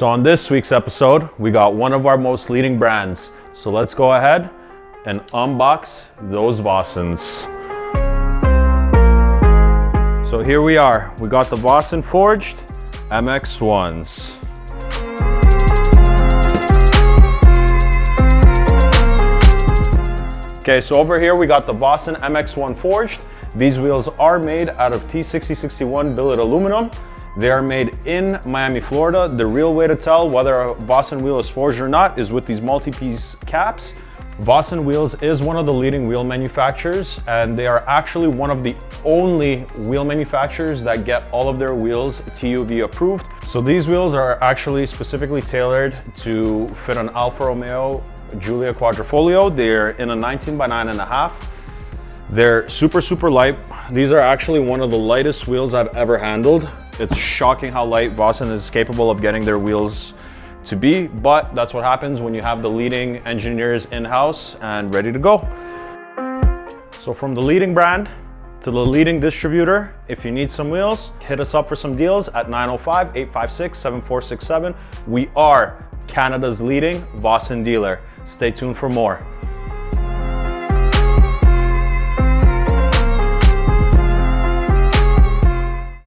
So on this week's episode, we got one of our most leading brands. So let's go ahead and unbox those Vossens. So here we are. We got the Vossen Forged MX1s. Okay, so over here we got the Vossen MX1 Forged. These wheels are made out of T6061 billet aluminum. They are made in Miami, Florida. The real way to tell whether a Vossen wheel is forged or not is with these multi-piece caps. Vossen Wheels is one of the leading wheel manufacturers, and they are actually one of the only wheel manufacturers that get all of their wheels TUV approved. So these wheels are actually specifically tailored to fit an Alfa Romeo Giulia Quadrifoglio. They're in a 19 by 9.5. They're super light. These are actually one of the lightest wheels I've ever handled. It's shocking how light Vossen is capable of getting their wheels to be, but that's what happens when you have the leading engineers in-house and ready to go. So from the leading brand to the leading distributor, if you need some wheels, hit us up for some deals at 905-856-7467. We are Canada's leading Vossen dealer. Stay tuned for more.